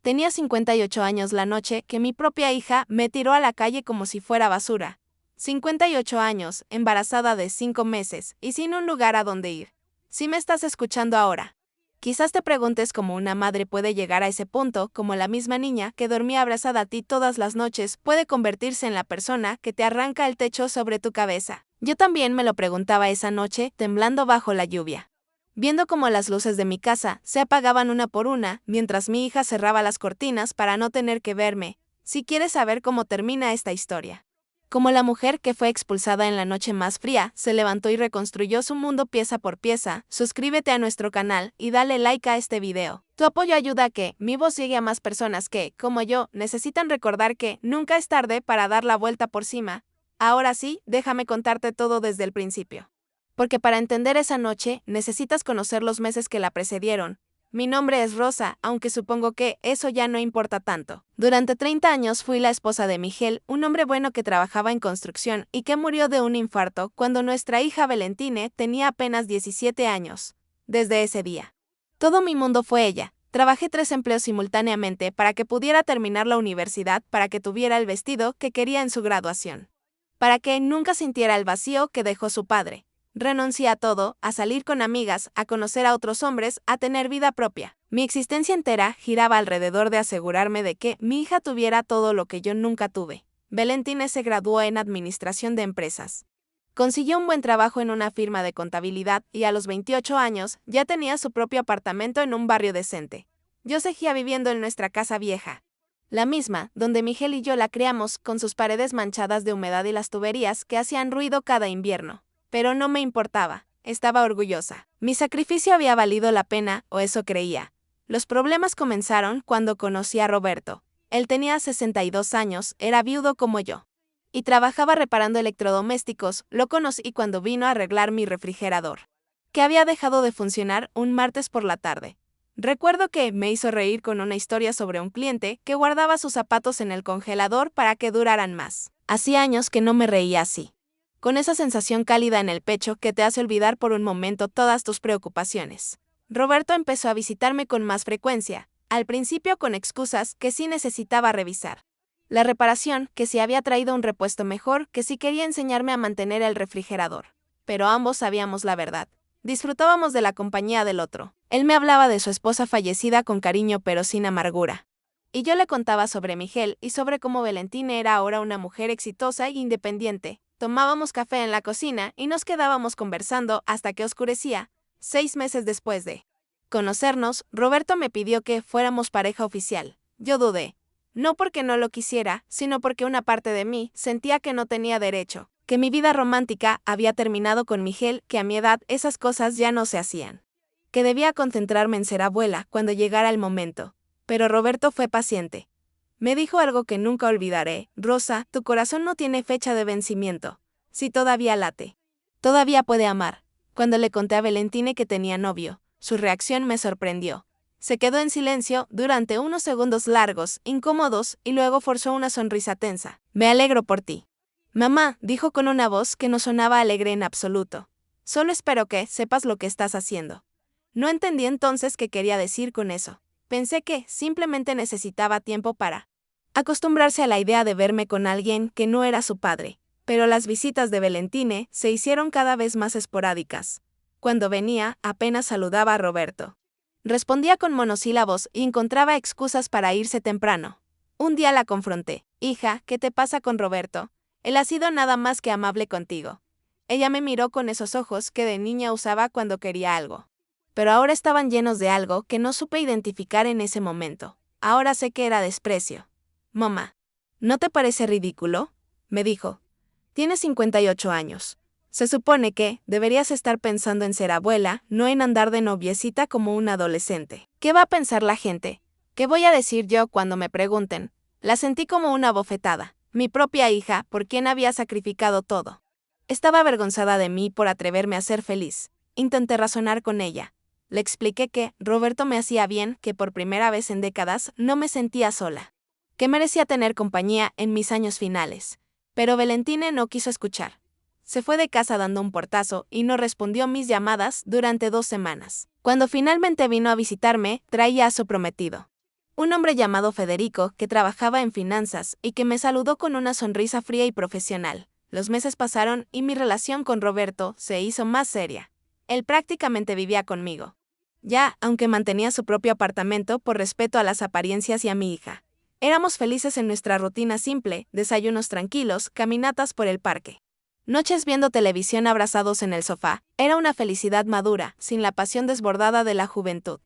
Tenía 58 años la noche que mi propia hija me tiró a la calle como si fuera basura. 58 años, embarazada de 5 meses y sin un lugar a donde ir. Si me estás escuchando ahora, quizás te preguntes cómo una madre puede llegar a ese punto, como la misma niña que dormía abrazada a ti todas las noches puede convertirse en la persona que te arranca el techo sobre tu cabeza. Yo también me lo preguntaba esa noche, temblando bajo la lluvia, viendo cómo las luces de mi casa se apagaban una por una, mientras mi hija cerraba las cortinas para no tener que verme. Si quieres saber cómo termina esta historia. Como la mujer que fue expulsada en la noche más fría, se levantó y reconstruyó su mundo pieza por pieza, suscríbete a nuestro canal y dale like a este video. Tu apoyo ayuda a que mi voz llegue a más personas que, como yo, necesitan recordar que nunca es tarde para dar la vuelta por cima. Ahora sí, déjame contarte todo desde el principio. Porque para entender esa noche, necesitas conocer los meses que la precedieron. Mi nombre es Rosa, aunque supongo que eso ya no importa tanto. Durante 30 años fui la esposa de Miguel, un hombre bueno que trabajaba en construcción y que murió de un infarto cuando nuestra hija Valentine tenía apenas 17 años. Desde ese día, todo mi mundo fue ella. Trabajé 3 empleos simultáneamente para que pudiera terminar la universidad, para que tuviera el vestido que quería en su graduación, para que nunca sintiera el vacío que dejó su padre. Renuncié a todo, a salir con amigas, a conocer a otros hombres, a tener vida propia. Mi existencia entera giraba alrededor de asegurarme de que mi hija tuviera todo lo que yo nunca tuve. Valentine se graduó en Administración de Empresas. Consiguió un buen trabajo en una firma de contabilidad y a los 28 años ya tenía su propio apartamento en un barrio decente. Yo seguía viviendo en nuestra casa vieja, la misma donde Miguel y yo la criamos, con sus paredes manchadas de humedad y las tuberías que hacían ruido cada invierno. Pero no me importaba, estaba orgullosa. Mi sacrificio había valido la pena, o eso creía. Los problemas comenzaron cuando conocí a Roberto. Él tenía 62 años, era viudo como yo, y trabajaba reparando electrodomésticos. Lo conocí cuando vino a arreglar mi refrigerador, que había dejado de funcionar un martes por la tarde. Recuerdo que me hizo reír con una historia sobre un cliente que guardaba sus zapatos en el congelador para que duraran más. Hacía años que no me reía así, con esa sensación cálida en el pecho que te hace olvidar por un momento todas tus preocupaciones. Roberto empezó a visitarme con más frecuencia, al principio con excusas que sí necesitaba revisar la reparación, que si había traído un repuesto mejor, que si quería enseñarme a mantener el refrigerador. Pero ambos sabíamos la verdad. Disfrutábamos de la compañía del otro. Él me hablaba de su esposa fallecida con cariño pero sin amargura, y yo le contaba sobre Miguel y sobre cómo Valentine era ahora una mujer exitosa e independiente. Tomábamos café en la cocina y nos quedábamos conversando hasta que oscurecía. 6 meses después de conocernos, Roberto me pidió que fuéramos pareja oficial. Yo dudé. No porque no lo quisiera, sino porque una parte de mí sentía que no tenía derecho, que mi vida romántica había terminado con Miguel, que a mi edad esas cosas ya no se hacían, que debía concentrarme en ser abuela cuando llegara el momento. Pero Roberto fue paciente. Me dijo algo que nunca olvidaré: Rosa, tu corazón no tiene fecha de vencimiento. Si todavía late, todavía puede amar. Cuando le conté a Valentine que tenía novio, su reacción me sorprendió. Se quedó en silencio durante unos segundos largos, incómodos, y luego forzó una sonrisa tensa. Me alegro por ti, mamá, dijo con una voz que no sonaba alegre en absoluto. Solo espero que sepas lo que estás haciendo. No entendí entonces qué quería decir con eso. Pensé que simplemente necesitaba tiempo para acostumbrarse a la idea de verme con alguien que no era su padre. Pero las visitas de Valentine se hicieron cada vez más esporádicas. Cuando venía, apenas saludaba a Roberto. Respondía con monosílabos y encontraba excusas para irse temprano. Un día la confronté. Hija, ¿qué te pasa con Roberto? Él ha sido nada más que amable contigo. Ella me miró con esos ojos que de niña usaba cuando quería algo. Pero ahora estaban llenos de algo que no supe identificar en ese momento. Ahora sé que era desprecio. Mamá, ¿no te parece ridículo?, me dijo. Tienes 58 años. Se supone que deberías estar pensando en ser abuela, no en andar de noviecita como un adolescente. ¿Qué va a pensar la gente? ¿Qué voy a decir yo cuando me pregunten? La sentí como una bofetada. Mi propia hija, por quien había sacrificado todo. Estaba avergonzada de mí por atreverme a ser feliz. Intenté razonar con ella. Le expliqué que Roberto me hacía bien, que por primera vez en décadas no me sentía sola, que merecía tener compañía en mis años finales. Pero Valentine no quiso escuchar. Se fue de casa dando un portazo y no respondió mis llamadas durante 2 semanas. Cuando finalmente vino a visitarme, traía a su prometido. Un hombre llamado Federico, que trabajaba en finanzas y que me saludó con una sonrisa fría y profesional. Los meses pasaron y mi relación con Roberto se hizo más seria. Él prácticamente vivía conmigo. Ya, aunque mantenía su propio apartamento por respeto a las apariencias y a mi hija. Éramos felices en nuestra rutina simple, desayunos tranquilos, caminatas por el parque. Noches viendo televisión abrazados en el sofá, era una felicidad madura, sin la pasión desbordada de la juventud.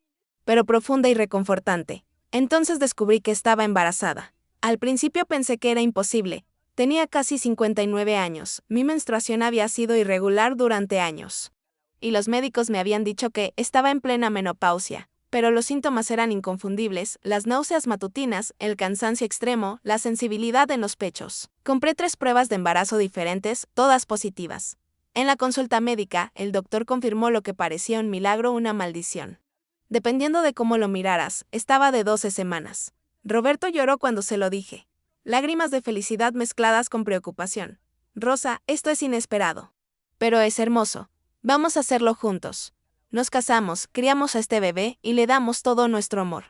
Pero profunda y reconfortante. Entonces descubrí que estaba embarazada. Al principio pensé que era imposible. Tenía casi 59 años, mi menstruación había sido irregular durante años. Y los médicos me habían dicho que estaba en plena menopausia. Pero los síntomas eran inconfundibles, las náuseas matutinas, el cansancio extremo, la sensibilidad en los pechos. Compré 3 pruebas de embarazo diferentes, todas positivas. En la consulta médica, el doctor confirmó lo que parecía un milagro o una maldición. Dependiendo de cómo lo miraras, estaba de 12 semanas. Roberto lloró cuando se lo dije. Lágrimas de felicidad mezcladas con preocupación. Rosa, esto es inesperado. Pero es hermoso. Vamos a hacerlo juntos. Nos casamos, criamos a este bebé y le damos todo nuestro amor.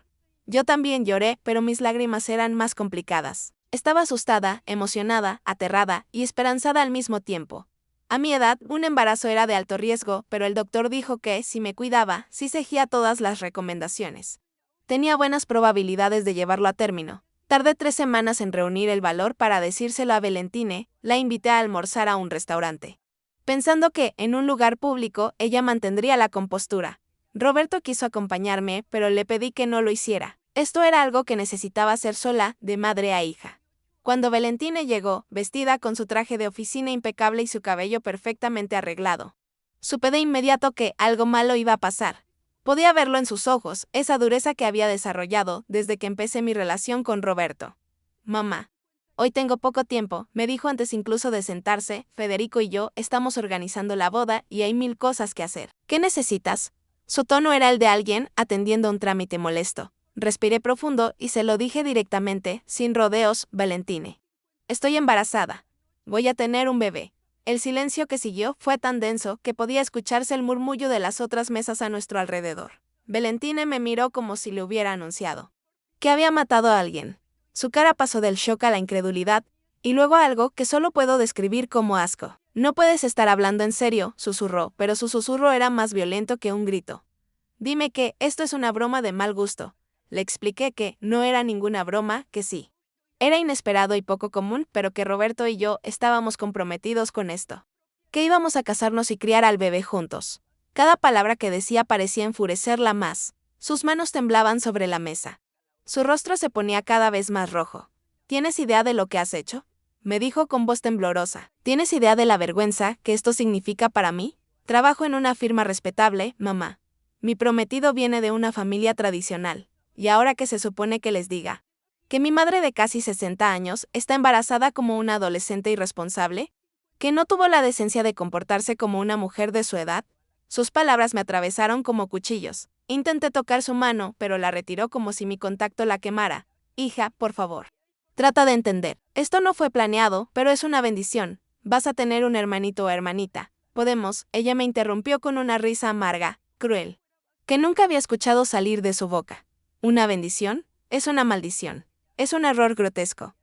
Yo también lloré, pero mis lágrimas eran más complicadas. Estaba asustada, emocionada, aterrada y esperanzada al mismo tiempo. A mi edad, un embarazo era de alto riesgo, pero el doctor dijo que, si me cuidaba, sí seguía todas las recomendaciones. Tenía buenas probabilidades de llevarlo a término. Tardé 3 semanas en reunir el valor para decírselo a Valentine, la invité a almorzar a un restaurante. Pensando que, en un lugar público, ella mantendría la compostura. Roberto quiso acompañarme, pero le pedí que no lo hiciera. Esto era algo que necesitaba hacer sola, de madre a hija. Cuando Valentine llegó, vestida con su traje de oficina impecable y su cabello perfectamente arreglado, supe de inmediato que algo malo iba a pasar. Podía verlo en sus ojos, esa dureza que había desarrollado desde que empecé mi relación con Roberto. Mamá. Hoy tengo poco tiempo, me dijo antes incluso de sentarse. Federico y yo estamos organizando la boda y hay 1000 cosas que hacer. ¿Qué necesitas? Su tono era el de alguien atendiendo un trámite molesto. Respiré profundo y se lo dije directamente, sin rodeos, Valentine. Estoy embarazada. Voy a tener un bebé. El silencio que siguió fue tan denso que podía escucharse el murmullo de las otras mesas a nuestro alrededor. Valentine me miró como si le hubiera anunciado que había matado a alguien. Su cara pasó del shock a la incredulidad, y luego a algo que solo puedo describir como asco. No puedes estar hablando en serio, susurró, pero su susurro era más violento que un grito. Dime que esto es una broma de mal gusto. Le expliqué que no era ninguna broma, que sí. Era inesperado y poco común, pero que Roberto y yo estábamos comprometidos con esto. Que íbamos a casarnos y criar al bebé juntos. Cada palabra que decía parecía enfurecerla más. Sus manos temblaban sobre la mesa. Su rostro se ponía cada vez más rojo. ¿Tienes idea de lo que has hecho? Me dijo con voz temblorosa. ¿Tienes idea de la vergüenza que esto significa para mí? Trabajo en una firma respetable, mamá. Mi prometido viene de una familia tradicional. ¿Y ahora qué se supone que les diga? ¿Que mi madre de casi 60 años está embarazada como una adolescente irresponsable? ¿Que no tuvo la decencia de comportarse como una mujer de su edad? Sus palabras me atravesaron como cuchillos. Intenté tocar su mano, pero la retiró como si mi contacto la quemara. Hija, por favor. Trata de entender. Esto no fue planeado, pero es una bendición. Vas a tener un hermanito o hermanita. Podemos, ella me interrumpió con una risa amarga, cruel, que nunca había escuchado salir de su boca. ¿Una bendición? Es una maldición. Es un error grotesco.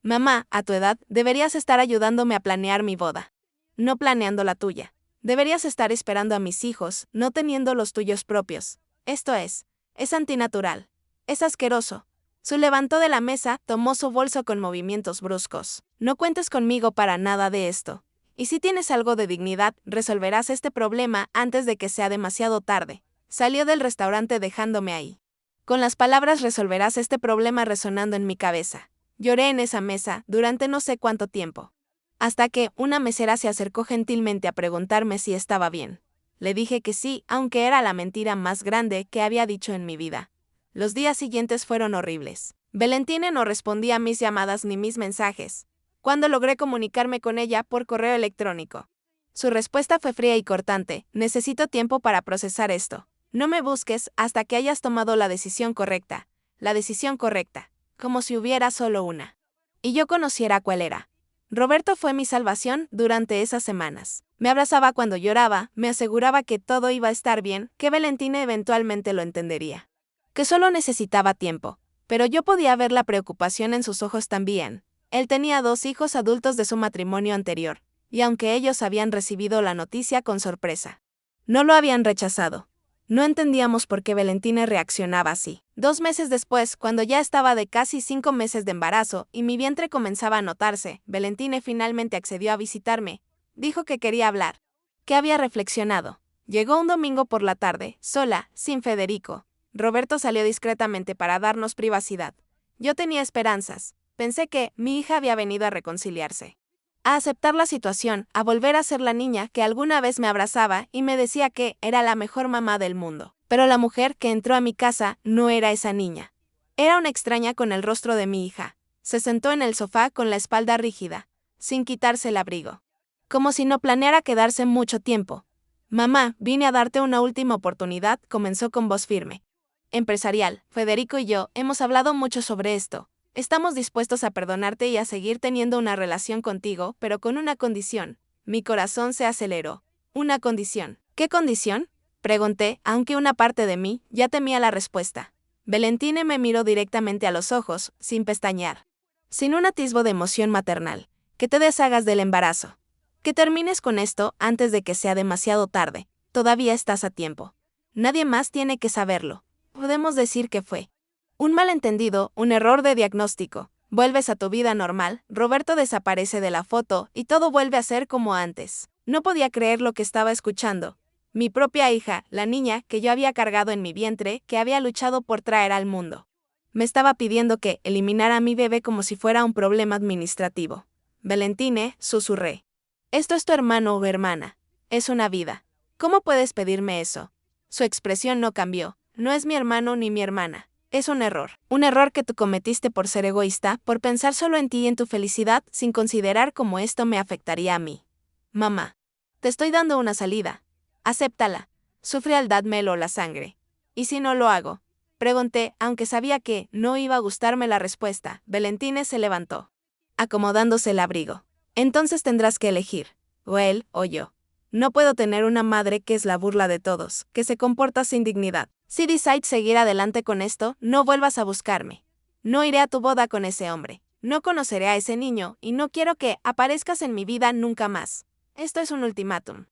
Mamá, a tu edad, deberías estar ayudándome a planear mi boda. No planeando la tuya. Deberías estar esperando a mis hijos, no teniendo los tuyos propios. Esto es antinatural. Es asqueroso. Se levantó de la mesa, tomó su bolso con movimientos bruscos. No cuentes conmigo para nada de esto. Y si tienes algo de dignidad, resolverás este problema antes de que sea demasiado tarde. Salió del restaurante dejándome ahí. Con las palabras resolverás este problema resonando en mi cabeza. Lloré en esa mesa durante no sé cuánto tiempo. Hasta que una mesera se acercó gentilmente a preguntarme si estaba bien. Le dije que sí, aunque era la mentira más grande que había dicho en mi vida. Los días siguientes fueron horribles. Valentine no respondía a mis llamadas ni mis mensajes. Cuando logré comunicarme con ella por correo electrónico, su respuesta fue fría y cortante. Necesito tiempo para procesar esto. No me busques hasta que hayas tomado la decisión correcta. La decisión correcta. Como si hubiera solo una. Y yo conociera cuál era. Roberto fue mi salvación durante esas semanas. Me abrazaba cuando lloraba, me aseguraba que todo iba a estar bien, que Valentine eventualmente lo entendería. Que solo necesitaba tiempo. Pero yo podía ver la preocupación en sus ojos también. Él tenía 2 hijos adultos de su matrimonio anterior, y aunque ellos habían recibido la noticia con sorpresa, no lo habían rechazado. No entendíamos por qué Valentina reaccionaba así. 2 meses después, cuando ya estaba de casi 5 meses de embarazo y mi vientre comenzaba a notarse, Valentina finalmente accedió a visitarme. Dijo que quería hablar, que había reflexionado. Llegó un domingo por la tarde, sola, sin Federico. Roberto salió discretamente para darnos privacidad. Yo tenía esperanzas. Pensé que mi hija había venido a reconciliarse, a aceptar la situación, a volver a ser la niña que alguna vez me abrazaba y me decía que era la mejor mamá del mundo. Pero la mujer que entró a mi casa no era esa niña. Era una extraña con el rostro de mi hija. Se sentó en el sofá con la espalda rígida, sin quitarse el abrigo, como si no planeara quedarse mucho tiempo. Mamá, vine a darte una última oportunidad, comenzó con voz firme. Empresarial, Federico y yo hemos hablado mucho sobre esto. Estamos dispuestos a perdonarte y a seguir teniendo una relación contigo, pero con una condición. Mi corazón se aceleró. Una condición. ¿Qué condición? Pregunté, aunque una parte de mí ya temía la respuesta. Valentina me miró directamente a los ojos, sin pestañear, sin un atisbo de emoción maternal. Que te deshagas del embarazo. Que termines con esto antes de que sea demasiado tarde. Todavía estás a tiempo. Nadie más tiene que saberlo. Podemos decir que fue un malentendido, un error de diagnóstico. Vuelves a tu vida normal, Roberto desaparece de la foto y todo vuelve a ser como antes. No podía creer lo que estaba escuchando. Mi propia hija, la niña que yo había cargado en mi vientre, que había luchado por traer al mundo, me estaba pidiendo que eliminara a mi bebé como si fuera un problema administrativo. Valentine, susurré. Esto es tu hermano o hermana. Es una vida. ¿Cómo puedes pedirme eso? Su expresión no cambió. No es mi hermano ni mi hermana. Es un error. Un error que tú cometiste por ser egoísta, por pensar solo en ti y en tu felicidad, sin considerar cómo esto me afectaría a mí. Mamá, te estoy dando una salida. Acéptala. Su frialdad me heló la sangre. ¿Y si no lo hago? Pregunté, aunque sabía que no iba a gustarme la respuesta. Valentina se levantó, acomodándose el abrigo. Entonces tendrás que elegir, o él o yo. No puedo tener una madre que es la burla de todos, que se comporta sin dignidad. Si decides seguir adelante con esto, no vuelvas a buscarme. No iré a tu boda con ese hombre. No conoceré a ese niño y no quiero que aparezcas en mi vida nunca más. Esto es un ultimátum.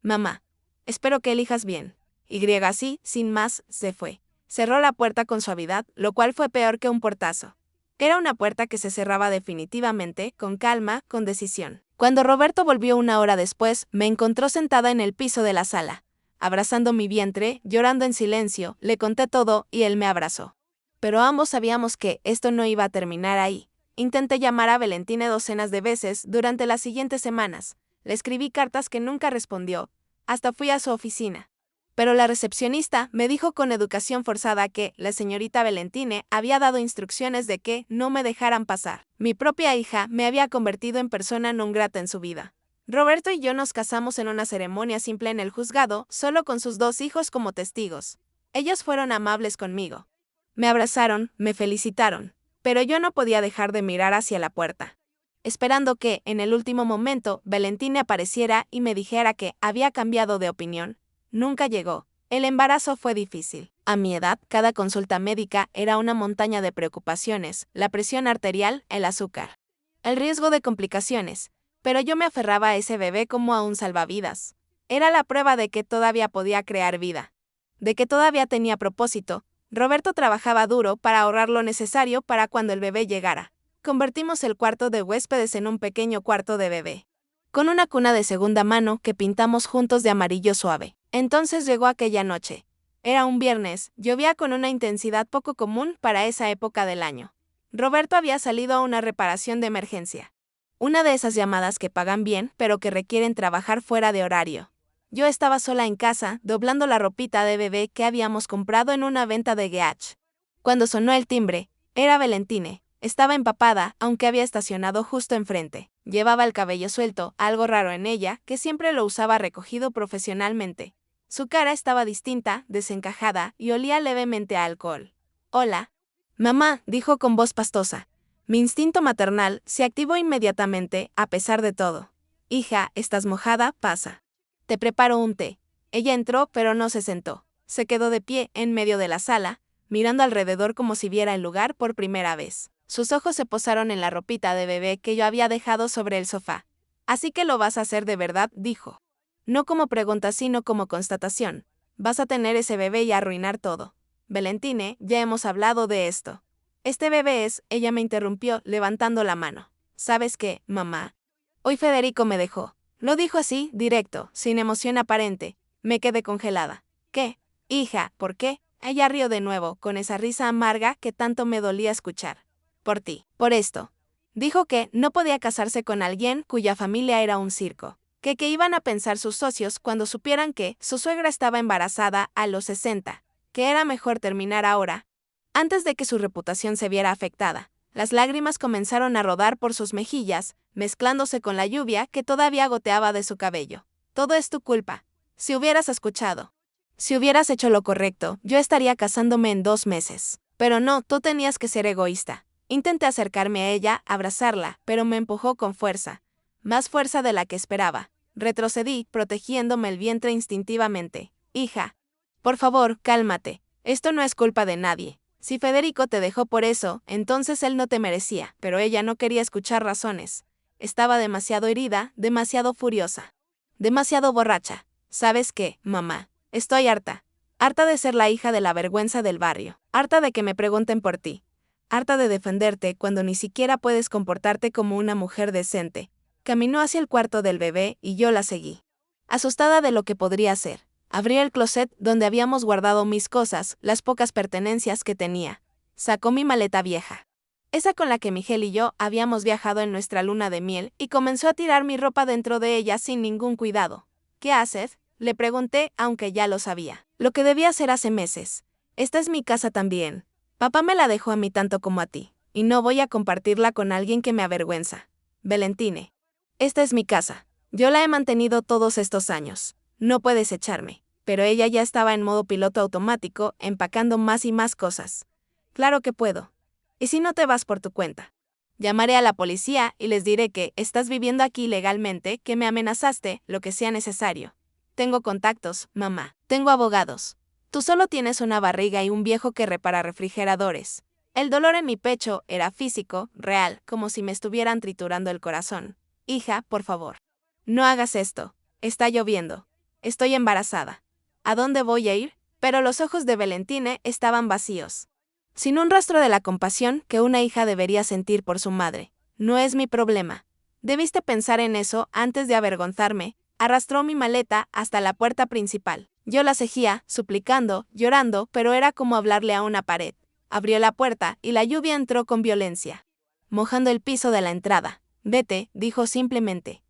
Mamá, espero que elijas bien. Y así, sin más, se fue. Cerró la puerta con suavidad, lo cual fue peor que un portazo. Era una puerta que se cerraba definitivamente, con calma, con decisión. Cuando Roberto volvió una hora después, me encontró sentada en el piso de la sala, abrazando mi vientre, llorando en silencio. Le conté todo y él me abrazó. Pero ambos sabíamos que esto no iba a terminar ahí. Intenté llamar a Valentina docenas de veces durante las siguientes semanas. Le escribí cartas que nunca respondió. Hasta fui a su oficina. Pero la recepcionista me dijo con educación forzada que la señorita Valentine había dado instrucciones de que no me dejaran pasar. Mi propia hija me había convertido en persona non grata en su vida. Roberto y yo nos casamos en una ceremonia simple en el juzgado, solo con sus 2 hijos como testigos. Ellos fueron amables conmigo. Me abrazaron, me felicitaron, pero yo no podía dejar de mirar hacia la puerta, esperando que, en el último momento, Valentina apareciera y me dijera que había cambiado de opinión. Nunca llegó. El embarazo fue difícil. A mi edad, cada consulta médica era una montaña de preocupaciones, la presión arterial, el azúcar, el riesgo de complicaciones. Pero yo me aferraba a ese bebé como a un salvavidas. Era la prueba de que todavía podía crear vida, de que todavía tenía propósito. Roberto trabajaba duro para ahorrar lo necesario para cuando el bebé llegara. Convertimos el cuarto de huéspedes en un pequeño cuarto de bebé, con una cuna de segunda mano que pintamos juntos de amarillo suave. Entonces llegó aquella noche. Era un viernes, llovía con una intensidad poco común para esa época del año. Roberto había salido a una reparación de emergencia. Una de esas llamadas que pagan bien, pero que requieren trabajar fuera de horario. Yo estaba sola en casa, doblando la ropita de bebé que habíamos comprado en una venta de Geach. Cuando sonó el timbre, era Valentine. Estaba empapada, aunque había estacionado justo enfrente. Llevaba el cabello suelto, algo raro en ella, que siempre lo usaba recogido profesionalmente. Su cara estaba distinta, desencajada, y olía levemente a alcohol. «Hola». «Mamá», dijo con voz pastosa. Mi instinto maternal se activó inmediatamente, a pesar de todo. «Hija, estás mojada, pasa. Te preparo un té». Ella entró, pero no se sentó. Se quedó de pie, en medio de la sala, mirando alrededor como si viera el lugar por primera vez. Sus ojos se posaron en la ropita de bebé que yo había dejado sobre el sofá. Así que lo vas a hacer de verdad, dijo. No como pregunta sino como constatación. Vas a tener ese bebé y arruinar todo. Valentine, ya hemos hablado de esto. Este bebé es, ella me interrumpió, levantando la mano. ¿Sabes qué, mamá? Hoy Federico me dejó. Lo dijo así, directo, sin emoción aparente. Me quedé congelada. ¿Qué? Hija, ¿por qué? Ella rió de nuevo, con esa risa amarga que tanto me dolía escuchar. Por ti, por esto. Dijo que no podía casarse con alguien cuya familia era un circo. Que iban a pensar sus socios cuando supieran que su suegra estaba embarazada a los 60. Que era mejor terminar ahora, antes de que su reputación se viera afectada. Las lágrimas comenzaron a rodar por sus mejillas, mezclándose con la lluvia que todavía goteaba de su cabello. Todo es tu culpa. Si hubieras escuchado. Si hubieras hecho lo correcto, yo estaría casándome en 2 meses. Pero no, tú tenías que ser egoísta. Intenté acercarme a ella, abrazarla, pero me empujó con fuerza. Más fuerza de la que esperaba. Retrocedí, protegiéndome el vientre instintivamente. Hija. Por favor, cálmate. Esto no es culpa de nadie. Si Federico te dejó por eso, entonces él no te merecía, pero ella no quería escuchar razones. Estaba demasiado herida, demasiado furiosa. Demasiado borracha. ¿Sabes qué, mamá? Estoy harta. Harta de ser la hija de la vergüenza del barrio. Harta de que me pregunten por ti. Harta de defenderte cuando ni siquiera puedes comportarte como una mujer decente. Caminó hacia el cuarto del bebé y yo la seguí. Asustada de lo que podría ser. Abrí el closet donde habíamos guardado mis cosas, las pocas pertenencias que tenía. Sacó mi maleta vieja. Esa con la que Miguel y yo habíamos viajado en nuestra luna de miel y comenzó a tirar mi ropa dentro de ella sin ningún cuidado. ¿Qué haces? Le pregunté, aunque ya lo sabía. Lo que debía hacer hace meses. Esta es mi casa también. Papá me la dejó a mí tanto como a ti, y no voy a compartirla con alguien que me avergüenza. Valentine. Esta es mi casa. Yo la he mantenido todos estos años. No puedes echarme. Pero ella ya estaba en modo piloto automático, empacando más y más cosas. Claro que puedo. ¿Y si no te vas por tu cuenta? Llamaré a la policía y les diré que estás viviendo aquí ilegalmente, que me amenazaste, lo que sea necesario. Tengo contactos, mamá. Tengo abogados. Tú solo tienes una barriga y un viejo que repara refrigeradores. El dolor en mi pecho era físico, real, como si me estuvieran triturando el corazón. Hija, por favor. No hagas esto. Está lloviendo. Estoy embarazada. ¿A dónde voy a ir? Pero los ojos de Valentine estaban vacíos. Sin un rastro de la compasión que una hija debería sentir por su madre. No es mi problema. Debiste pensar en eso antes de avergonzarme. Arrastró mi maleta hasta la puerta principal. Yo la seguía, suplicando, llorando, pero era como hablarle a una pared. Abrió la puerta y la lluvia entró con violencia, mojando el piso de la entrada. Vete, dijo simplemente.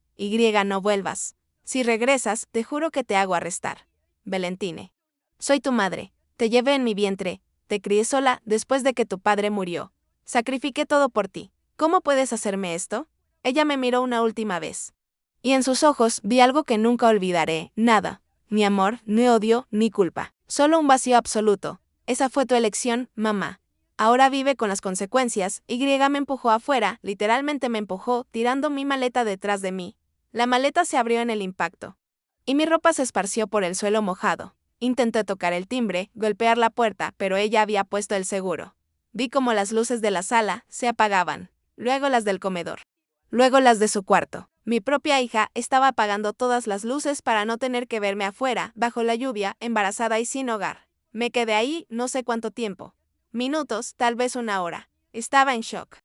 No vuelvas. Si regresas, te juro que te hago arrestar. Valentine. Soy tu madre. Te llevé en mi vientre. Te crié sola después de que tu padre murió. Sacrifiqué todo por ti. ¿Cómo puedes hacerme esto? Ella me miró una última vez. Y en sus ojos vi algo que nunca olvidaré. Nada. Ni amor, ni odio, ni culpa. Solo un vacío absoluto. Esa fue tu elección, mamá. Ahora vive con las consecuencias. Me empujó afuera, literalmente me empujó, tirando mi maleta detrás de mí. La maleta se abrió en el impacto. Y mi ropa se esparció por el suelo mojado. Intenté tocar el timbre, golpear la puerta, pero ella había puesto el seguro. Vi cómo las luces de la sala se apagaban. Luego las del comedor. Luego las de su cuarto. Mi propia hija estaba apagando todas las luces para no tener que verme afuera, bajo la lluvia, embarazada y sin hogar. Me quedé ahí no sé cuánto tiempo. Minutos, tal vez una hora. Estaba en shock.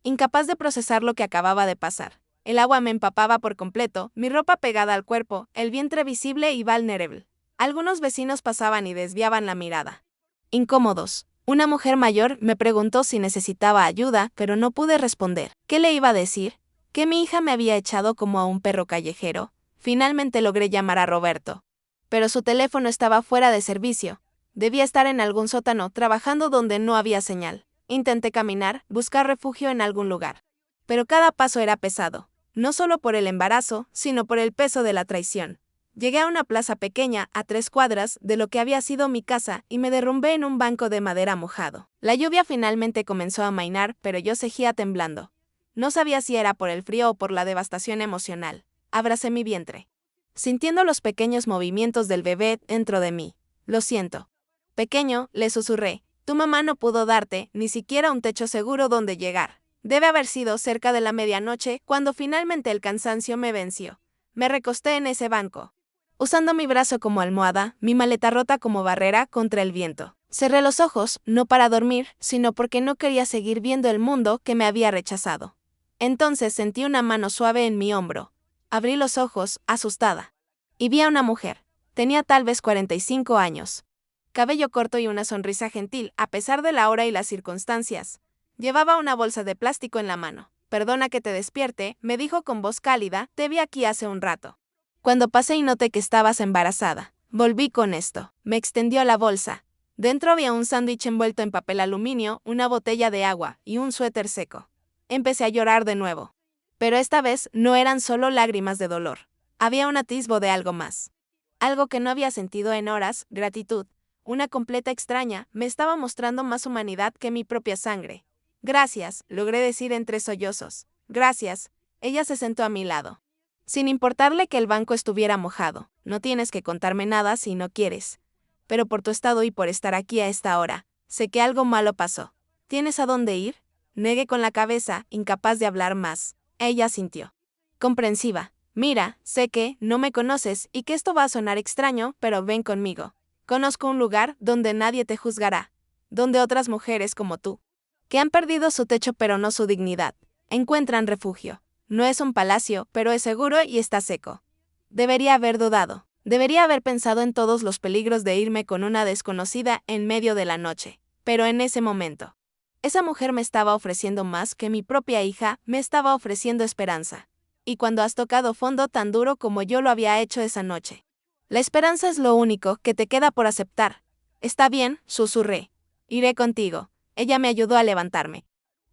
Incapaz de procesar lo que acababa de pasar. El agua me empapaba por completo, mi ropa pegada al cuerpo, el vientre visible y vulnerable. Algunos vecinos pasaban y desviaban la mirada. Incómodos. Una mujer mayor me preguntó si necesitaba ayuda, pero no pude responder. ¿Qué le iba a decir? ¿Que mi hija me había echado como a un perro callejero? Finalmente logré llamar a Roberto. Pero su teléfono estaba fuera de servicio. Debía estar en algún sótano, trabajando donde no había señal. Intenté caminar, buscar refugio en algún lugar. Pero cada paso era pesado. No solo por el embarazo, sino por el peso de la traición. Llegué a una plaza pequeña, a 3 cuadras de lo que había sido mi casa, y me derrumbé en un banco de madera mojado. La lluvia finalmente comenzó a amainar, pero yo seguía temblando. No sabía si era por el frío o por la devastación emocional. Abracé mi vientre, sintiendo los pequeños movimientos del bebé dentro de mí. Lo siento. Pequeño, le susurré. Tu mamá no pudo darte ni siquiera un techo seguro donde llegar. Debe haber sido cerca de la medianoche cuando finalmente el cansancio me venció. Me recosté en ese banco, usando mi brazo como almohada, mi maleta rota como barrera contra el viento. Cerré los ojos, no para dormir, sino porque no quería seguir viendo el mundo que me había rechazado. Entonces sentí una mano suave en mi hombro. Abrí los ojos, asustada. Y vi a una mujer. Tenía tal vez 45 años. Cabello corto y una sonrisa gentil, a pesar de la hora y las circunstancias. Llevaba una bolsa de plástico en la mano. Perdona que te despierte, me dijo con voz cálida, te vi aquí hace un rato. Cuando pasé y noté que estabas embarazada. Volví con esto. Me extendió la bolsa. Dentro había un sándwich envuelto en papel aluminio, una botella de agua y un suéter seco. Empecé a llorar de nuevo. Pero esta vez no eran solo lágrimas de dolor. Había un atisbo de algo más. Algo que no había sentido en horas, gratitud. Una completa extraña me estaba mostrando más humanidad que mi propia sangre. Gracias, logré decir entre sollozos. Gracias. Ella se sentó a mi lado. Sin importarle que el banco estuviera mojado. No tienes que contarme nada si no quieres. Pero por tu estado y por estar aquí a esta hora, sé que algo malo pasó. ¿Tienes a dónde ir? Negué con la cabeza, incapaz de hablar más. Ella asintió. Comprensiva. Mira, sé que no me conoces y que esto va a sonar extraño, pero ven conmigo. Conozco un lugar donde nadie te juzgará. Donde otras mujeres como tú, que han perdido su techo pero no su dignidad, encuentran refugio. No es un palacio, pero es seguro y está seco. Debería haber dudado. Debería haber pensado en todos los peligros de irme con una desconocida en medio de la noche. Pero en ese momento, esa mujer me estaba ofreciendo más que mi propia hija, me estaba ofreciendo esperanza. Y cuando has tocado fondo tan duro como yo lo había hecho esa noche, la esperanza es lo único que te queda por aceptar. Está bien, susurré. Iré contigo. Ella me ayudó a levantarme.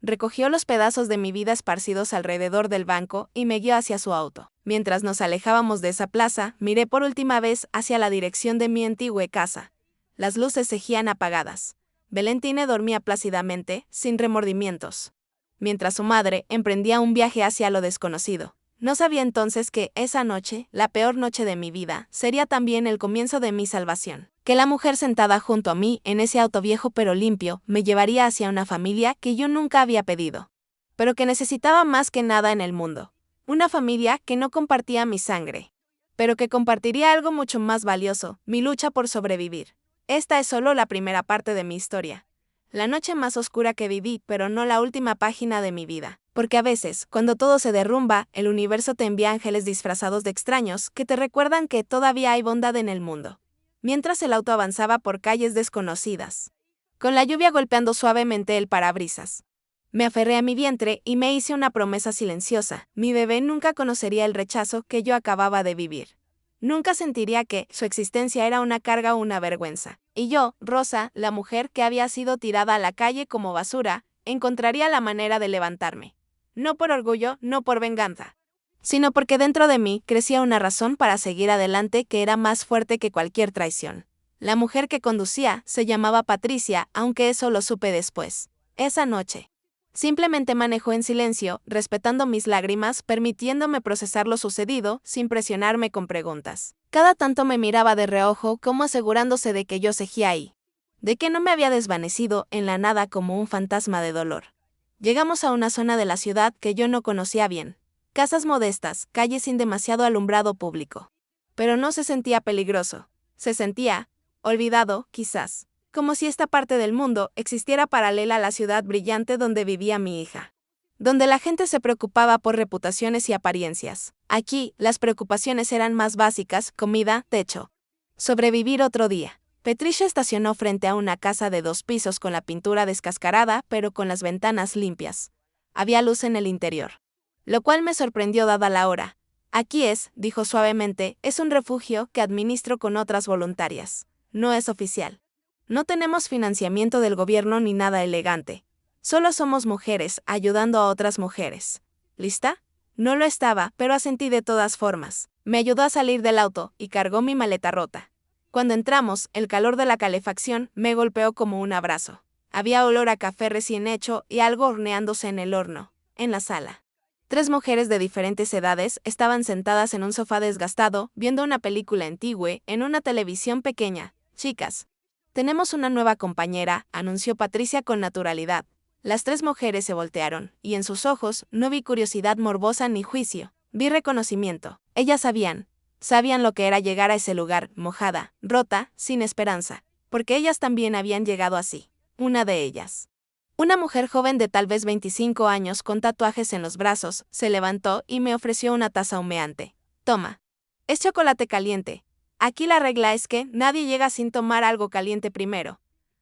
Recogió los pedazos de mi vida esparcidos alrededor del banco y me guió hacia su auto. Mientras nos alejábamos de esa plaza, miré por última vez hacia la dirección de mi antigua casa. Las luces seguían apagadas. Valentine dormía plácidamente, sin remordimientos, mientras su madre emprendía un viaje hacia lo desconocido. No sabía entonces que esa noche, la peor noche de mi vida, sería también el comienzo de mi salvación. Que la mujer sentada junto a mí, en ese auto viejo pero limpio, me llevaría hacia una familia que yo nunca había pedido, pero que necesitaba más que nada en el mundo. Una familia que no compartía mi sangre, pero que compartiría algo mucho más valioso, mi lucha por sobrevivir. Esta es solo la primera parte de mi historia. La noche más oscura que viví, pero no la última página de mi vida. Porque a veces, cuando todo se derrumba, el universo te envía ángeles disfrazados de extraños que te recuerdan que todavía hay bondad en el mundo. Mientras el auto avanzaba por calles desconocidas, con la lluvia golpeando suavemente el parabrisas, me aferré a mi vientre y me hice una promesa silenciosa. Mi bebé nunca conocería el rechazo que yo acababa de vivir. Nunca sentiría que su existencia era una carga o una vergüenza. Y yo, Rosa, la mujer que había sido tirada a la calle como basura, encontraría la manera de levantarme. No por orgullo, no por venganza, sino porque dentro de mí crecía una razón para seguir adelante que era más fuerte que cualquier traición. La mujer que conducía se llamaba Patricia, aunque eso lo supe después. Esa noche, simplemente manejó en silencio, respetando mis lágrimas, permitiéndome procesar lo sucedido, sin presionarme con preguntas. Cada tanto me miraba de reojo, como asegurándose de que yo seguía ahí, de que no me había desvanecido en la nada como un fantasma de dolor. Llegamos a una zona de la ciudad que yo no conocía bien. Casas modestas, calles sin demasiado alumbrado público. Pero no se sentía peligroso. Se sentía olvidado, quizás, como si esta parte del mundo existiera paralela a la ciudad brillante donde vivía mi hija. Donde la gente se preocupaba por reputaciones y apariencias. Aquí, las preocupaciones eran más básicas: comida, techo, sobrevivir otro día. Patricia estacionó frente a una casa de 2 pisos con la pintura descascarada, pero con las ventanas limpias. Había luz en el interior, lo cual me sorprendió dada la hora. Aquí es, dijo suavemente, es un refugio que administro con otras voluntarias. No es oficial. No tenemos financiamiento del gobierno ni nada elegante. Solo somos mujeres ayudando a otras mujeres. ¿Lista? No lo estaba, pero asentí de todas formas. Me ayudó a salir del auto y cargó mi maleta rota. Cuando entramos, el calor de la calefacción me golpeó como un abrazo. Había olor a café recién hecho y algo horneándose en el horno. En la sala, 3 mujeres de diferentes edades estaban sentadas en un sofá desgastado, viendo una película antigua en una televisión pequeña. Chicas, Tenemos una nueva compañera, anunció Patricia con naturalidad. Las tres mujeres se voltearon, y en sus ojos no vi curiosidad morbosa ni juicio. Vi reconocimiento. Ellas sabían lo que era llegar a ese lugar, mojada, rota, sin esperanza, porque ellas también habían llegado así. Una de ellas. Una mujer joven de tal vez 25 años con tatuajes en los brazos, se levantó y me ofreció una taza humeante. Toma. Es chocolate caliente. Aquí la regla es que nadie llega sin tomar algo caliente primero.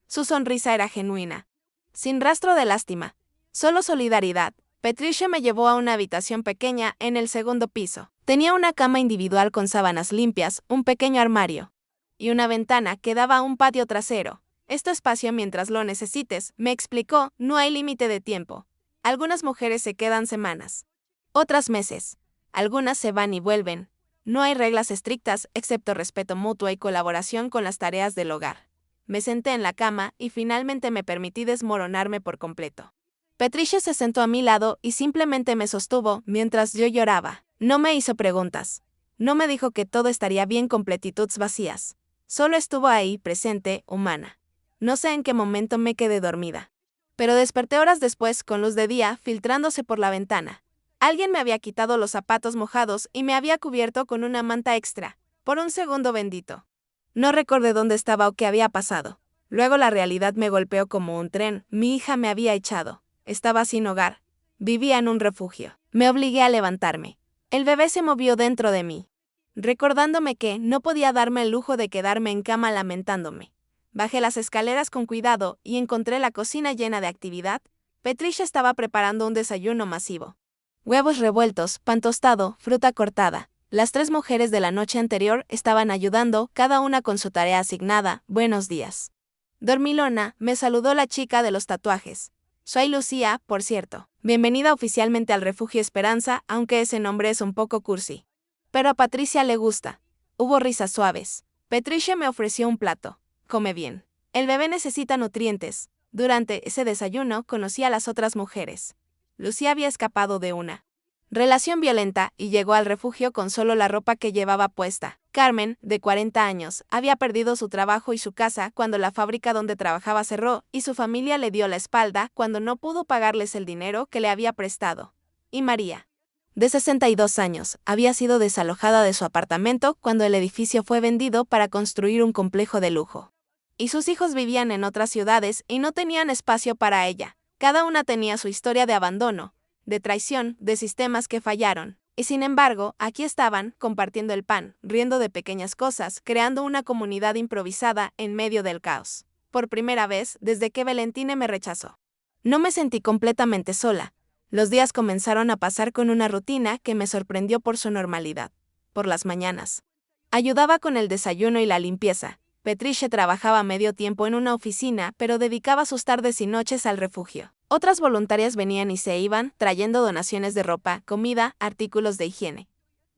Su sonrisa era genuina. Sin rastro de lástima. Solo solidaridad. Patricia me llevó a una habitación pequeña en el segundo piso. Tenía una cama individual con sábanas limpias, un pequeño armario y una ventana que daba a un patio trasero. Este espacio mientras lo necesites, me explicó, no hay límite de tiempo. Algunas mujeres se quedan semanas, otras meses. Algunas se van y vuelven. No hay reglas estrictas, excepto respeto mutuo y colaboración con las tareas del hogar. Me senté en la cama y finalmente me permití desmoronarme por completo. Patricia se sentó a mi lado y simplemente me sostuvo mientras yo lloraba. No me hizo preguntas. No me dijo que todo estaría bien con platitudes vacías. Solo estuvo ahí, presente, humana. No sé en qué momento me quedé dormida. Pero desperté horas después con luz de día filtrándose por la ventana. Alguien me había quitado los zapatos mojados y me había cubierto con una manta extra. Por un segundo bendito. No recordé dónde estaba o qué había pasado. Luego la realidad me golpeó como un tren. Mi hija me había echado. Estaba sin hogar. Vivía en un refugio. Me obligué a levantarme. El bebé se movió dentro de mí, recordándome que no podía darme el lujo de quedarme en cama lamentándome. Bajé las escaleras con cuidado y encontré la cocina llena de actividad. Patricia estaba preparando un desayuno masivo. Huevos revueltos, pan tostado, fruta cortada. Las tres mujeres de la noche anterior estaban ayudando, cada una con su tarea asignada. Buenos días. Dormilona, me saludó la chica de los tatuajes. Soy Lucía, por cierto. Bienvenida oficialmente al Refugio Esperanza, aunque ese nombre es un poco cursi. Pero a Patricia le gusta. Hubo risas suaves. Patricia me ofreció un plato. Come bien. El bebé necesita nutrientes. Durante ese desayuno conocí a las otras mujeres. Lucía había escapado de una relación violenta y llegó al refugio con solo la ropa que llevaba puesta. Carmen, de 40 años, había perdido su trabajo y su casa cuando la fábrica donde trabajaba cerró y su familia le dio la espalda cuando no pudo pagarles el dinero que le había prestado. Y María, de 62 años, había sido desalojada de su apartamento cuando el edificio fue vendido para construir un complejo de lujo. Y sus hijos vivían en otras ciudades y no tenían espacio para ella. Cada una tenía su historia de abandono, de traición, de sistemas que fallaron. Y sin embargo, aquí estaban, compartiendo el pan, riendo de pequeñas cosas, creando una comunidad improvisada en medio del caos. Por primera vez, desde que Valentine me rechazó. No me sentí completamente sola. Los días comenzaron a pasar con una rutina que me sorprendió por su normalidad. Por las mañanas. Ayudaba con el desayuno y la limpieza. Patricia trabajaba medio tiempo en una oficina, pero dedicaba sus tardes y noches al refugio. Otras voluntarias venían y se iban, trayendo donaciones de ropa, comida, artículos de higiene.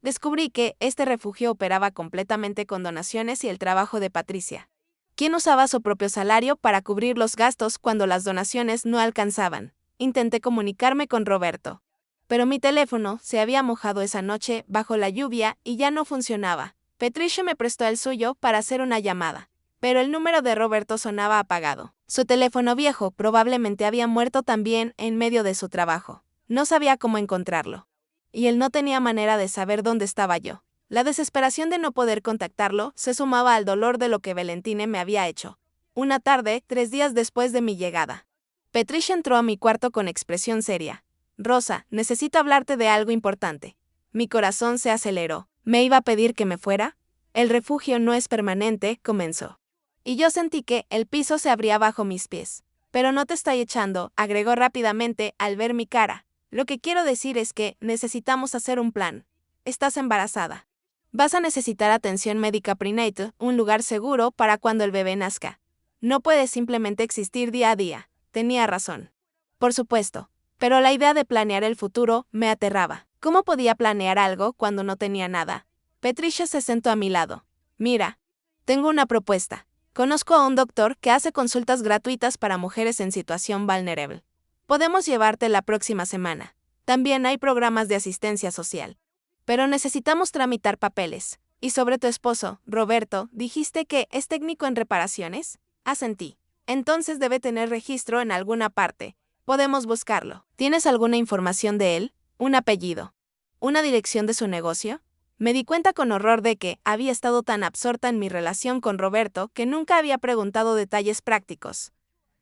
Descubrí que este refugio operaba completamente con donaciones y el trabajo de Patricia, quien usaba su propio salario para cubrir los gastos cuando las donaciones no alcanzaban. Intenté comunicarme con Roberto, pero mi teléfono se había mojado esa noche bajo la lluvia y ya no funcionaba. Patricia me prestó el suyo para hacer una llamada, pero el número de Roberto sonaba apagado. Su teléfono viejo probablemente había muerto también en medio de su trabajo. No sabía cómo encontrarlo. Y él no tenía manera de saber dónde estaba yo. La desesperación de no poder contactarlo se sumaba al dolor de lo que Valentine me había hecho. Una tarde, 3 días después de mi llegada, Patricia entró a mi cuarto con expresión seria. Rosa, necesito hablarte de algo importante. Mi corazón se aceleró. ¿Me iba a pedir que me fuera? El refugio no es permanente, comenzó. Y yo sentí que el piso se abría bajo mis pies. Pero no te estoy echando, agregó rápidamente al ver mi cara. Lo que quiero decir es que necesitamos hacer un plan. Estás embarazada. Vas a necesitar atención médica prenatal, un lugar seguro para cuando el bebé nazca. No puedes simplemente existir día a día. Tenía razón. Por supuesto. Pero la idea de planear el futuro me aterraba. ¿Cómo podía planear algo cuando no tenía nada? Patricia se sentó a mi lado. Mira, tengo una propuesta. Conozco a un doctor que hace consultas gratuitas para mujeres en situación vulnerable. Podemos llevarte la próxima semana. También hay programas de asistencia social. Pero necesitamos tramitar papeles. Y sobre tu esposo, Roberto, dijiste que es técnico en reparaciones. Asentí. Entonces debe tener registro en alguna parte. Podemos buscarlo. ¿Tienes alguna información de él? ¿Un apellido? ¿Una dirección de su negocio? Me di cuenta con horror de que había estado tan absorta en mi relación con Roberto que nunca había preguntado detalles prácticos.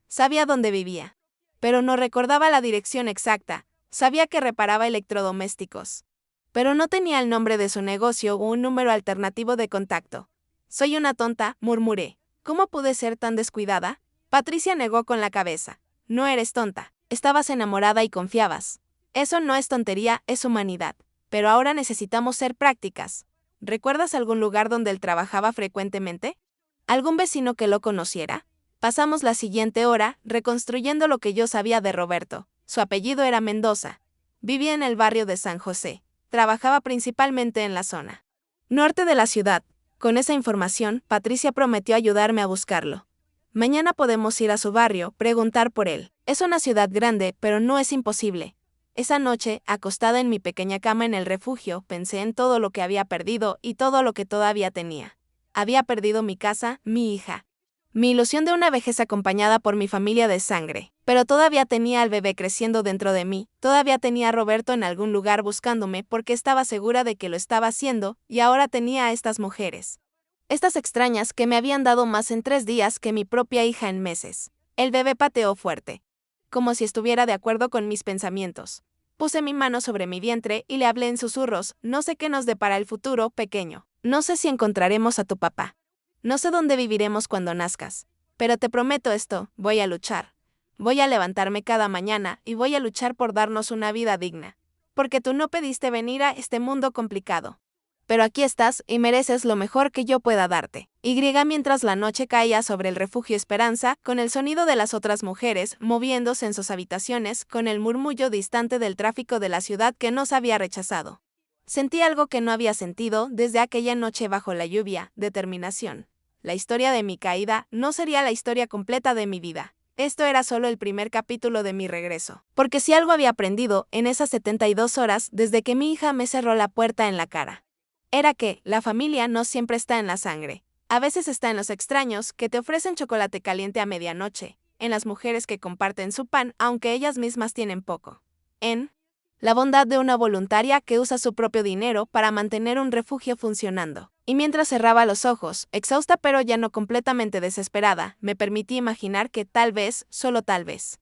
Sabía dónde vivía, pero no recordaba la dirección exacta. Sabía que reparaba electrodomésticos, pero no tenía el nombre de su negocio o un número alternativo de contacto. Soy una tonta, murmuré. ¿Cómo pude ser tan descuidada? Patricia negó con la cabeza. No eres tonta. Estabas enamorada y confiabas. Eso no es tontería, es humanidad. Pero ahora necesitamos ser prácticas. ¿Recuerdas algún lugar donde él trabajaba frecuentemente? ¿Algún vecino que lo conociera? Pasamos la siguiente hora reconstruyendo lo que yo sabía de Roberto. Su apellido era Mendoza. Vivía en el barrio de San José. Trabajaba principalmente en la zona norte de la ciudad. Con esa información, Patricia prometió ayudarme a buscarlo. Mañana podemos ir a su barrio, preguntar por él. Es una ciudad grande, pero no es imposible. Esa noche, acostada en mi pequeña cama en el refugio, pensé en todo lo que había perdido y todo lo que todavía tenía. Había perdido mi casa, mi hija, mi ilusión de una vejez acompañada por mi familia de sangre. Pero todavía tenía al bebé creciendo dentro de mí, todavía tenía a Roberto en algún lugar buscándome porque estaba segura de que lo estaba haciendo, y ahora tenía a estas mujeres. Estas extrañas que me habían dado más en 3 días que mi propia hija en meses. El bebé pateó fuerte, como si estuviera de acuerdo con mis pensamientos. Puse mi mano sobre mi vientre y le hablé en susurros. No sé qué nos depara el futuro, pequeño. No sé si encontraremos a tu papá. No sé dónde viviremos cuando nazcas. Pero te prometo esto, voy a luchar. Voy a levantarme cada mañana y voy a luchar por darnos una vida digna. Porque tú no pediste venir a este mundo complicado. Pero aquí estás y mereces lo mejor que yo pueda darte. Mientras la noche caía sobre el refugio Esperanza, con el sonido de las otras mujeres moviéndose en sus habitaciones, con el murmullo distante del tráfico de la ciudad que nos había rechazado. Sentí algo que no había sentido desde aquella noche bajo la lluvia: determinación. La historia de mi caída no sería la historia completa de mi vida. Esto era solo el primer capítulo de mi regreso. Porque si algo había aprendido en esas 72 horas desde que mi hija me cerró la puerta en la cara, era que la familia no siempre está en la sangre. A veces está en los extraños que te ofrecen chocolate caliente a medianoche, en las mujeres que comparten su pan aunque ellas mismas tienen poco, en la bondad de una voluntaria que usa su propio dinero para mantener un refugio funcionando. Y mientras cerraba los ojos, exhausta pero ya no completamente desesperada, me permití imaginar que tal vez, solo tal vez,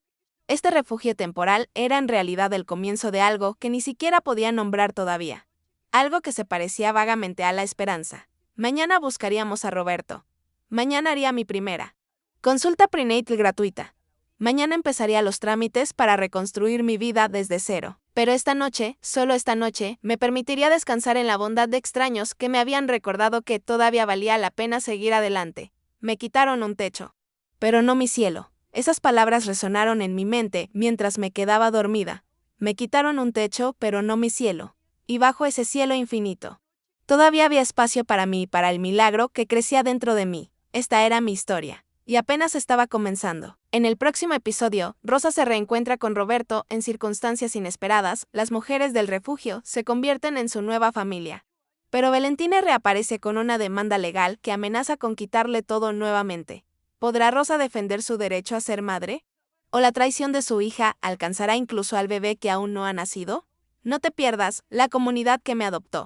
este refugio temporal era en realidad el comienzo de algo que ni siquiera podía nombrar todavía. Algo que se parecía vagamente a la esperanza. Mañana buscaríamos a Roberto. Mañana haría mi primera consulta prenatal gratuita. Mañana empezaría los trámites para reconstruir mi vida desde cero. Pero esta noche, solo esta noche, me permitiría descansar en la bondad de extraños que me habían recordado que todavía valía la pena seguir adelante. Me quitaron un techo, pero no mi cielo. Esas palabras resonaron en mi mente mientras me quedaba dormida. Me quitaron un techo, pero no mi cielo. Y bajo ese cielo infinito, todavía había espacio para mí y para el milagro que crecía dentro de mí. Esta era mi historia. Y apenas estaba comenzando. En el próximo episodio, Rosa se reencuentra con Roberto en circunstancias inesperadas. Las mujeres del refugio se convierten en su nueva familia. Pero Valentina reaparece con una demanda legal que amenaza con quitarle todo nuevamente. ¿Podrá Rosa defender su derecho a ser madre? ¿O la traición de su hija alcanzará incluso al bebé que aún no ha nacido? No te pierdas La comunidad que me adoptó.